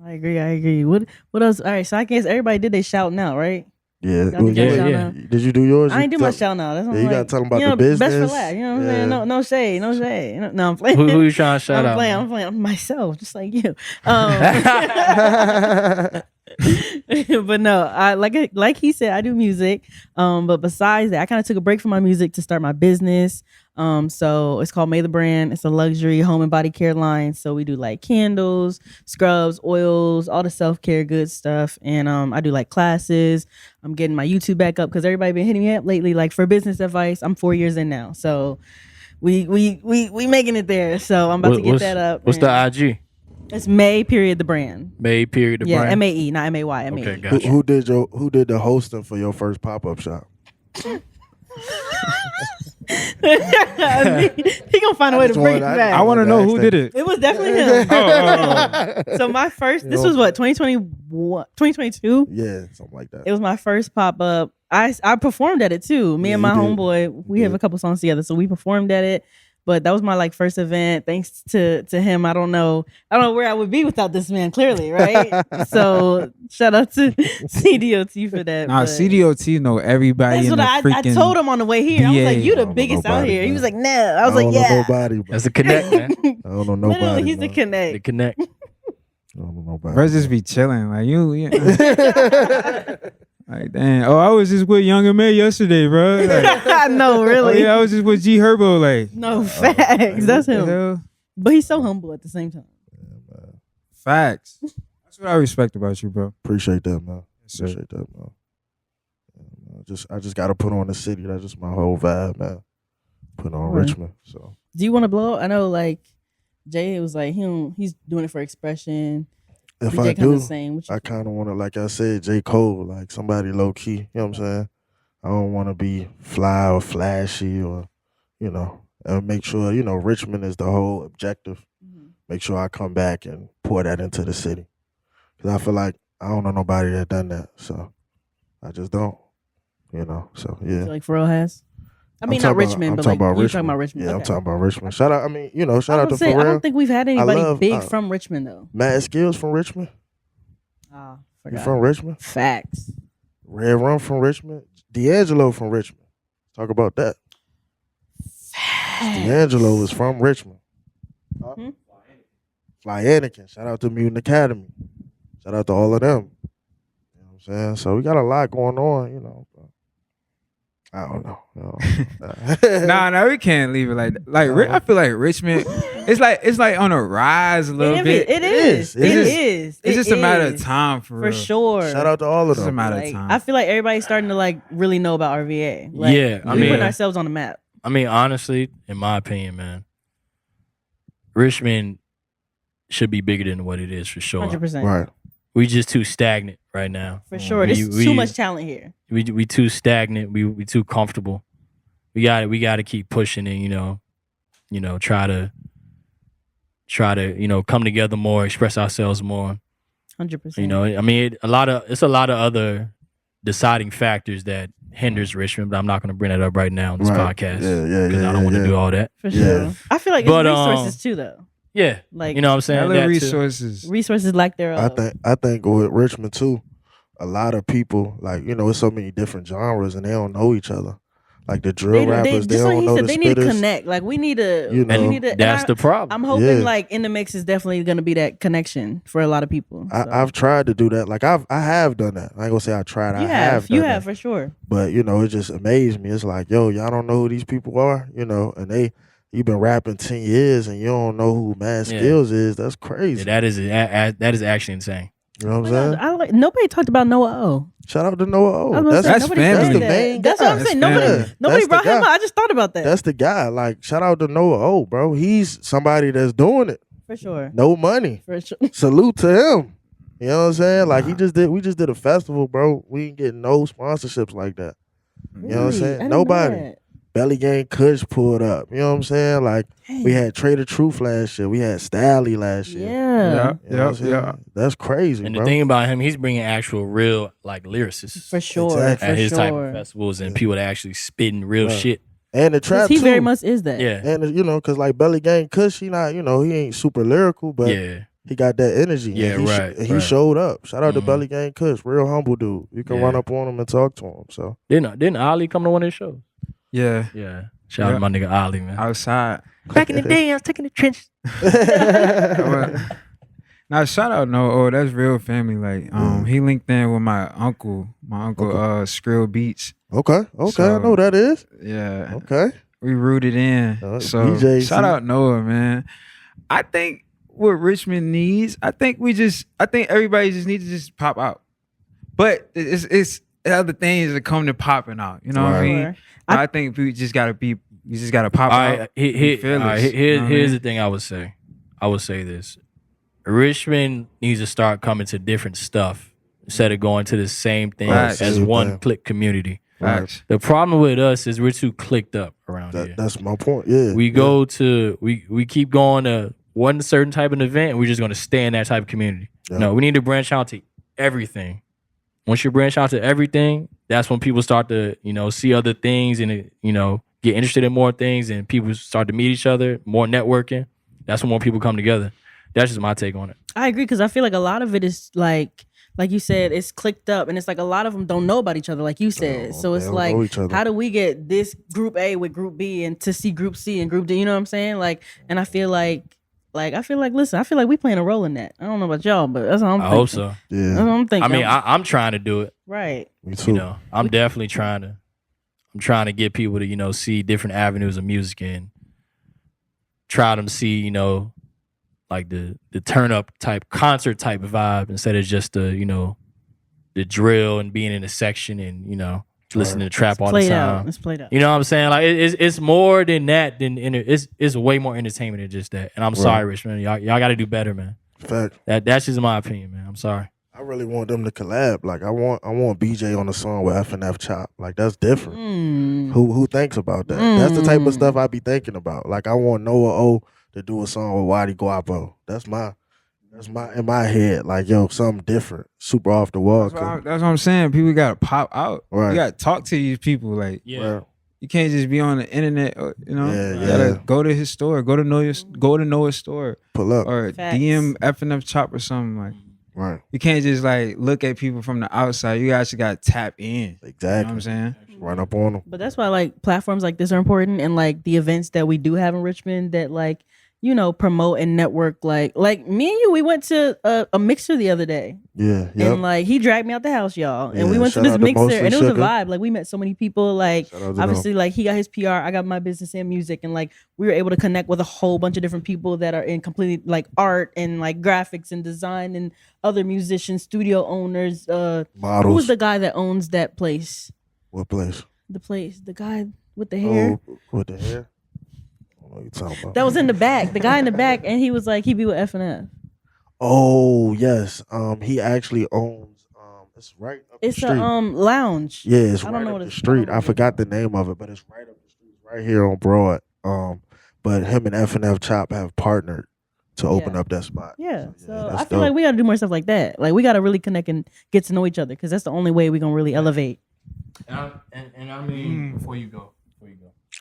I agree. What else? All right, so I guess everybody did they shouting out, right? Yeah. Y'all did your shout yeah. out? Did you do yours? I ain't do tell- my shouting out. That's what Yeah, I'm you gotta like, tell them about you know, the business. Best for last. You know what I'm saying? Yeah. No shade. No, I'm playing. Who you trying to shout I'm out? playing. man? I'm playing myself, just like you. But no, I like he said, I do music. But besides that, I kind of took a break from my music to start my business. So it's called May the Brand. It's a luxury home and body care line. So we do like candles, scrubs, oils, all the self-care good stuff. And I do like classes. I'm getting my YouTube back up because everybody been hitting me up lately, like for business advice. I'm 4 years in now. So we making it there. So I'm about to get that up. What's and the IG? It's May period the brand. May period the Yeah, brand. MAE, not MAY. MAE. Okay, gotcha. Who did the hosting for your first pop-up shop? He gonna find a way to just bring it wanted- back. I want to Okay, know I who did it. It was definitely him. So my first, this was what 2022. Yeah, something like that. It was my first pop up. I performed at it too. Me Yeah, and my you did. homeboy, we You have did. a couple songs together, so we performed at it. But that was my like first event. Thanks to him, I don't know where I would be without this man. Clearly, right? So shout out to CDOT for that. Nah, but CDOT know everybody That's in what the I freaking. told him on the way here. I was like, BA. "You I the don't know biggest out nobody, here." He man. was like, "Nah." I was I like, don't know "Yeah." nobody. Bro. That's a connect, man. I don't know nobody. Literally, he's the man. The connect. connect. I don't know nobody. Brothers just be chilling like you. Like damn. Oh, I was just with Young and May yesterday, bro. Like, No, oh really. yeah, I was just with G Herbo. Like No facts. That's what the him. hell? But he's so humble at the same time. Facts. That's what I respect about you, bro. Appreciate that, man. Yes, sir. Appreciate that, man. Yeah, man. I just gotta put on the city. That's just my whole vibe, man. Put on Right. Richmond. So Do you want to blow up? I know, like Jay was like he's doing it for expression. if BJ I kind of do, the same. What you- I kind of want to, like I said, J. Cole, like somebody low key. You know what I'm saying? I don't want to be fly or flashy or, and make sure, Richmond is the whole objective. Mhm. Make sure I come back and pour that into the city. Because I feel like I don't know nobody that done that. So I just don't, So, You yeah. feel like Pharrell has. I mean, I'm not talking Richmond, I'm but talking like about you're Richmond. talking about Richmond. Yeah, I'm Okay. talking about Richmond. Shout out, shout I out to was gonna say, I Pharrell. don't think we've had anybody love- big from Richmond though. Mad Skills from Richmond. Ah, You forgot. from Richmond? Facts. Red Rum from Richmond. D'Angelo from Richmond. Talk about that. D'Angelo is from Richmond. Hmm? Fly Anakin. Shout out to Mutant Academy. Shout out to all of them. You know what I'm saying? So we got a lot going on, but I don't know. Nah, we can't leave it like that. Like I feel like Richmond. it's like on a rise a little bit. It is. It's just a matter of time for real. sure. Shout out to all of It's a them. matter of Like, time. I feel like everybody's starting to like really know about RVA. Like, Yeah, I we mean- putting ourselves on the map. I mean, honestly, in my opinion, man, Richmond should be bigger than what it is for sure. 100%. Right. We just too stagnant right now. For sure. There's too much talent here. We too stagnant. We too comfortable. We got to keep pushing and try to come together more, express ourselves more. 100%. I mean, it's a lot of other deciding factors that hinders Richmond, but I'm not going to bring that up right now on this podcast because I don't want to do all that. For sure. Yeah. I feel like it's resources too, though. Yeah, Like, you know what I'm saying. Hella That too. resources. lack thereof. I think with Richmond too, a lot of people like it's so many different genres and they don't know each other. Like the drill rappers, they just like don't he know said, the they need to spitters. connect. Like we need to. You know, we need to. That's the problem. I'm hoping Yeah. like in the mix is definitely going to be that connection for a lot of people. So. I've tried to do that. Like I have done that. I ain't gonna say I tried. You I have. You done have that. for sure. But it just amazed me. It's like, yo, y'all don't know who these people are, and you've been rapping 10 years and you don't know who Mad Skills is. That's crazy. Yeah, that is actually insane. You know what I'm saying? Nobody talked about Noah O. Shout out to Noah I O. was gonna say, That's nobody family. said That's the that. main That's guy. what I'm saying. That's Nobody family. nobody That's brought the him guy. up. I just thought about that. That's the guy. Like, shout out to Noah O, bro. He's somebody that's doing it. For sure. No money. For sure. Salute to him. You know what I'm saying? Like we just did a festival, bro. We ain't getting no sponsorships like that. You know what I'm saying? Really? I didn't know Nobody. that. Belly Gang Kush pulled up. You know what I'm saying? Like we Dang. had Trader Truth last year. We had Stally last year. Yeah. You know what I'm saying? That's crazy, And bro. the thing about him, he's bringing actual real like lyricists For sure. Exactly. For at his sure. type of festivals and people that actually spitting real Right. shit. And the 'Cause trap he too. very much is that. Yeah, And cause like Belly Gang Kush, he not, he ain't super lyrical, but yeah. he got that energy. And Yeah, he right, and he right. showed up. Shout out to Mhm. Belly Gang Kush, real humble dude. You can Yeah. run up on him and talk to him. So Didn't Ali come to one of his shows? Yeah, Yeah. Shout out to my nigga Ali, man. outside. Back in the day, I was taking the trench. Now shout out no, that's real family. Like he linked in with my uncle Skrill Beats. Okay. I So- know who that is. Yeah, Okay. we rooted in. So BeJxy. shout out Noah, man. I think what Richmond needs, I think everybody just needs to just pop out. But it's other things that come to popping out. You know what I Right. mean? Sure. But I think we just gotta pop All out. right, Be fearless, you know what I here's mean? the thing I would say. I would say this. Richmond needs to start coming to different stuff instead of going to the same thing Facts. as Same one thing. click community. Facts. The problem with us is we're too clicked up around here. That's my point. Yeah. We go to we keep going to one certain type of event and we're just going to stay in that type of community. Yeah. No, we need to branch out to everything. Once you branch out to everything, that's when people start to, see other things and, get interested in more things and people start to meet each other, more networking. That's when more people come together. That's just my take on it. I agree because I feel like a lot of it is like you said, it's clicked up, and it's like a lot of them don't know about each other, like you said. So they it's don't like, know each other. how do we get this group A with group B and to see group C and group D? You know what I'm saying? Like, and I feel like, listen, I feel like we playing a role in that. I don't know about y'all, but that's what I'm I thinking. hope so. That's Yeah. what I'm thinking. I mean, I'm trying to do it. right. Me too. I'm definitely trying to. I'm trying to get people to see different avenues of music and try them see like the turn up type concert type vibe instead of just the drill and being in a section and listening to trap all the Played time. out. It's played out. You know what I'm saying? Like it's more than that. It's way more entertainment than just that. And I'm sorry, Richmond. Y'all got to do better, man. Fact. That's just my opinion, man. I'm sorry. I really want them to collab. Like I want BJ on the song with F Chop. Like that's different. Mm. Who thinks about that? That's the type of stuff I be thinking about. Like I want Noah O to do a song with Wadi Guapo. That's in my head. Like yo, something different, super off the wall. That's what I'm saying. People gotta pop out. Right. You gotta talk to these people. Like Yeah. you can't just be on the internet. You Yeah, gotta go to his store. Go to Noah's store Pull up. or Facts. DM F Chop or something. Like Right. you can't just like look at people from the outside. You actually gotta tap in. You know Exactly. what I'm saying? Run up on them. But that's why like platforms like this are important, and like the events that we do have in Richmond that like promote and network. Like me and you, we went to a mixer the other day. Yeah, and like he dragged me out the house, y'all, and we Yeah, went to shout this out to mixer, Mostly and it was a Sugar. vibe. Like we met so many people. Like Shout out to obviously, them. like he got his PR, I got my business and music, and like we were able to connect with a whole bunch of different people that are in completely like art and like graphics and design and other musicians, studio owners. Who Models. was the guy that owns that place? What place? The guy with the hair. Oh, with the hair? I don't know what you're talking about. That was in the back. The guy in the back, and he was like, he be with F&F. Oh, yes. He actually owns it's right up It's the street. a lounge. Yeah, it's I don't right know up what the it's- street. I I don't know forgot the name of it, but it's right up the street, right here on Broad. But him and F&F Chop have partnered to open Yeah. up that spot. Yeah, so that's I feel like dope. we got to do more stuff like that. Like we got to really connect and get to know each other because that's the only way we're gonna really elevate. And I mean, before you go,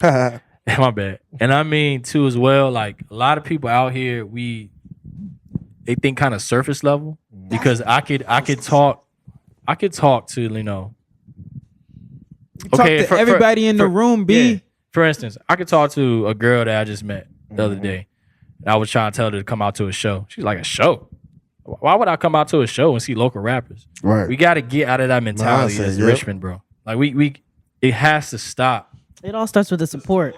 Yeah, my bad. And I mean too as well. Like a lot of people out here, they think kind of surface level because I could talk to Talk to everybody in the room, B. Yeah. For instance, I could talk to a girl that I just met the other day. And I was trying to tell her to come out to a show. She's like, a show? Why would I come out to a show and see local rappers? right. We got to get out of that mentality Mindset, as yep. Richmond, bro. Like it has to stop. It all starts with the support.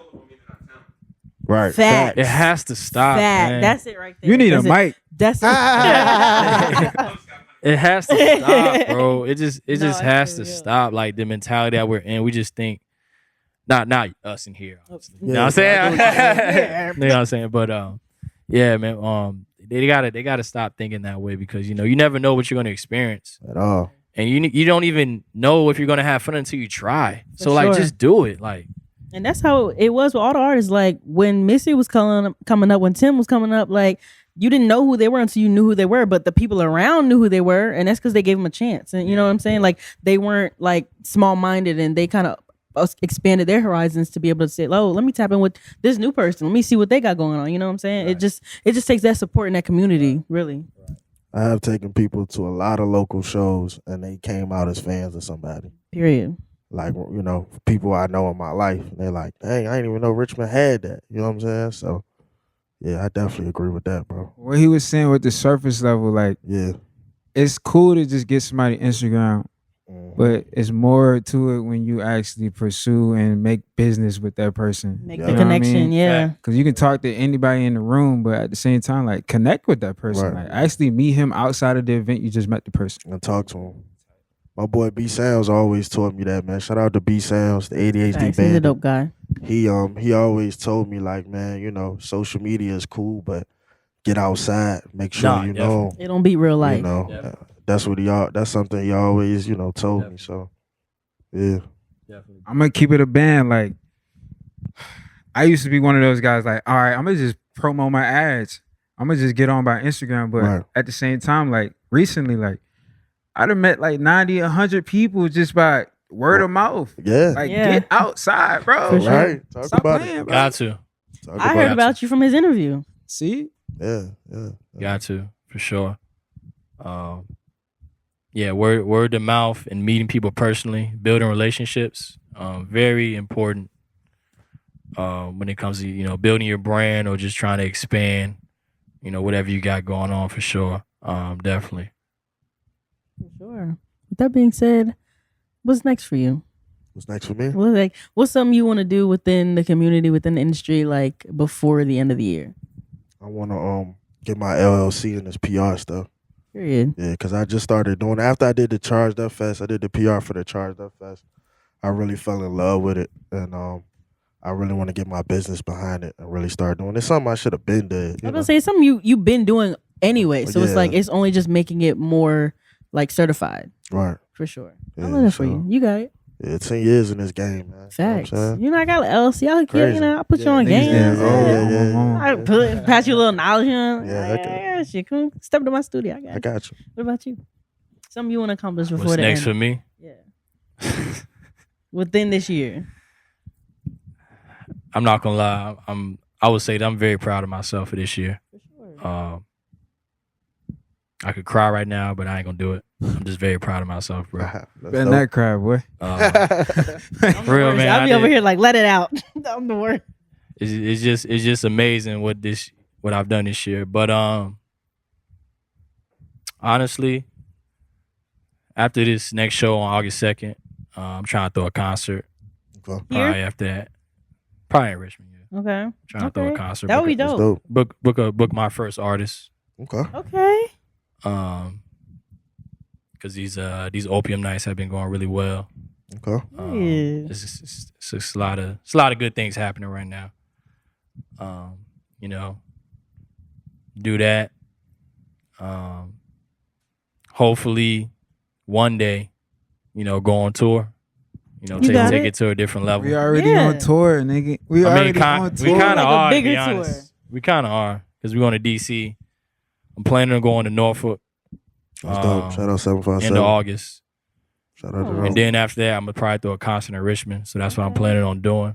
Right. Fact. It has to stop. Man. That's it right there. You need a That's it. mic. That's it. It has to stop, bro. It just No, has that's to real. stop. Like the mentality that we're in, we just think, not us in here. Obviously. You know Yeah, what I'm saying? Yeah. You know what I'm saying? But yeah, man. They gotta stop thinking that way because you never know what you're gonna experience, At all. and you don't even know if you're gonna have fun until you try. For So like, sure. just do it. Like, And that's how it was with all the artists. Like when Missy was coming up, when Tim was coming up, like you didn't know who they were until you knew who they were, but the people around knew who they were, and that's because they gave them a chance. And you know what I'm saying? Like they weren't like small minded, and they kind of expanded their horizons to be able to say, "Oh, let me tap in with this new person. Let me see what they got going on." You know what I'm saying? Right. It just takes that support in that community, really. I have taken people to a lot of local shows and they came out as fans of somebody. Period. Like, people I know in my life. And they're like, dang, I didn't even know Richmond had that. You know what I'm saying? So, yeah, I definitely agree with that, bro. What he was saying with the surface level, like Yeah. it's cool to just get somebody Instagram, Mhm. but it's more to it when you actually pursue and make business with that person. Make Yeah. the You know what I connection. mean? Yeah. Because you can talk to anybody in the room, but at the same time, like connect with that person. Right. Like actually meet him outside of the event you just met the person. And talk to him. My boy B Sounds always taught me that, man. Shout out to B Sounds, the ADHD Facts. He's a band. dope guy. He always told me like, man, social media is cool, but get outside, make sure Nah, you know, It don't beat real life. Yeah. that's something he always, told me. So, yeah. definitely. I'm gonna keep it a band. Like I used to be one of those guys. Like, all right, I'm gonna just promo my ads. I'm gonna just get on by Instagram. But Right. at the same time, like recently, like I'd have met like 90, 100 people just by word of mouth. Yeah. Like Yeah. get outside, bro. For sure. Right. Talk Stop about playing, it. bro. Got to, Talk I about heard it. about you from his interview. See, Yeah. got to for sure. Yeah, word to mouth and meeting people personally, building relationships, very important when it comes to building your brand or just trying to expand, whatever you got going on for sure. Definitely. For sure. With that being said, what's next for you? What's next for me? What's something you want to do within the community, within the industry, like before the end of the year? I want to get my LLC in this PR stuff. Period. Yeah, because I just started doing after I did the Charged Up Fest. I did the PR for the Charged Up Fest. I really fell in love with it, and I really want to get my business behind it and really start doing it. It's something I should have been did. I was gonna say it's something you've been doing anyway, so it's Yeah. like it's only just making it more like certified Right. for sure. I Yeah, love that for so- you. You got it. Yeah, 10 years in this game, man. Facts. You know what I'm saying? I got an LLC. I'll Crazy. I'll put you Yeah, on niggas game. did. Yeah. I pass you a little knowledge on. Yeah, I got- Yeah, shit. Come step to my studio. I got I you. got you. What about you? Something you want to accomplish before What's the next end? for me? Yeah. Within this year. I'm not gonna lie. I would say that I'm very proud of myself for this year. For sure. I could cry right now, but I ain't gonna do it. I'm just very proud of myself, bro. That's better dope. not cry, boy. I'm the real, worst. man, I'll I be over did- here like, let it out. I'm the worst. It's just amazing what what I've done this year. But honestly, after this next show on August 2nd, I'm trying to throw a concert. Okay. Probably after that. Probably in Richmond, yeah. Okay. Trying to throw a concert. That would be That's dope. dope. Book my first artist. Okay. Okay. Because these opium nights have been going really well. Okay. Yeah. It's just a lot of good things happening right now. You know, do that. Hopefully, one day, you know, go on tour. You know, You got take it. it to a different level. We already Yeah. on tour, nigga. We I mean, already on we tour. kind of Like a are, to bigger be honest. tour. We kind of are because we're going to DC. I'm planning on going to Norfolk That's dope. Shout out 757. end of August. Shout out to Oh. them. And then after that, I'm going to probably throw a concert in Richmond. So that's what I'm Okay. planning on doing.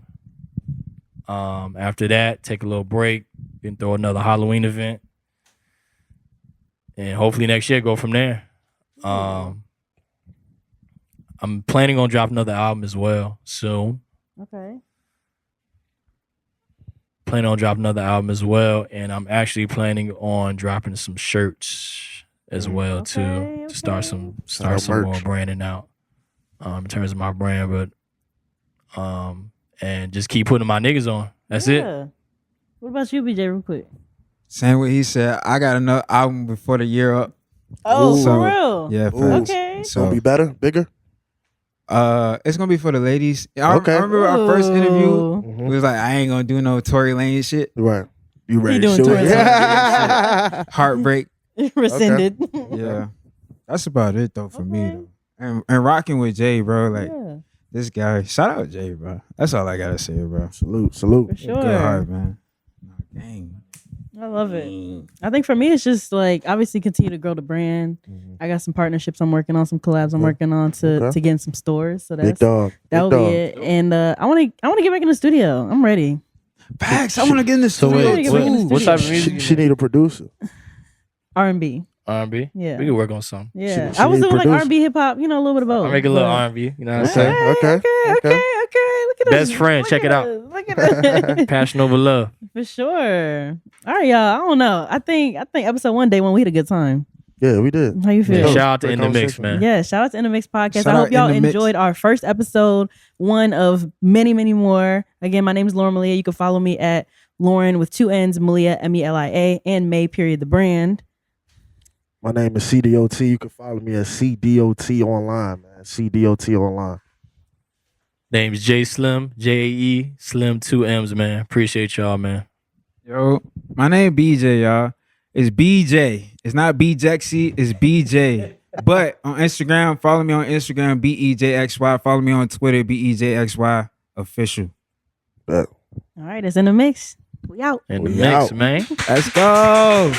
After that, take a little break, then throw another Halloween event. And hopefully next year, go from there. I'm planning on dropping another album as well soon. Okay. Planning on dropping another album as well. And I'm actually planning on dropping some shirts as well Okay, too. To start okay. some more merch. branding out. In terms of my brand, but and just keep putting my niggas on. That's it. Yeah. What about you, BJ, real quick? Same what he said. I got another album before the year up. Oh, Ooh. for real? Yeah, Ooh. facts. Okay. It's gonna be better, bigger. It's gonna be for the ladies. I Okay. remember our first interview. Ooh. Mhm. It was like, I ain't gonna do no Tory Lane shit. Right. You ready doing to do Tory it? Lane. Yeah. Heartbreak. Rescinded. Yeah, that's about it though for me Okay. though. And rocking with Jay, bro. Like Yeah, this guy. Shout out Jay, bro. That's all I gotta say, bro. Salute. for Good sure. heart, man. Dang. I love it. I think for me, it's just like obviously continue to grow the brand. Mhm. I got some partnerships I'm working on, some collabs I'm Okay. working on to Okay. get in some stores. So Big that's dog. that will Big be dog. it. And I want to get back in the studio. I'm ready. Facts. I want to get in the So studio wait, what- too. what type of music? She need a producer. R&B. R&B. Yeah. We can work on something. Yeah, She I was need doing like producer. R&B, hip hop. You know, a little bit of both. I'll make a little but- R&B. You know what I'm Okay. saying? Okay. Look at Best us. friend, Look check at it out. us. Look at us. Passion over love. For sure. All right, y'all. I don't know. I think episode 1 day when we had a good time. Yeah, we did. How you Yeah, feel? Dope. shout out to Great In the Mix, conversation. man. Yeah, shout out to In the Mix podcast. Shout I out hope y'all In the Mix. enjoyed our first episode, one of many, many more. Again, my name is Lauren Malia. You can follow me at Lauren with 2 N's, Malia, Melia, and May, period, the brand. My name is CDOT. You can follow me at CDOT online, man. CDOT online. Name's J Slim, Jae Slim 2 M's, man. Appreciate y'all, man. Yo, my name BJ, y'all. It's BJ. It's not BeJxy. It's BJ. But on Instagram, follow me on Instagram, BeJxy. Follow me on Twitter, BeJxy official. Bet. All right, it's In the Mix. We out. In the We mix, out. man. Let's go.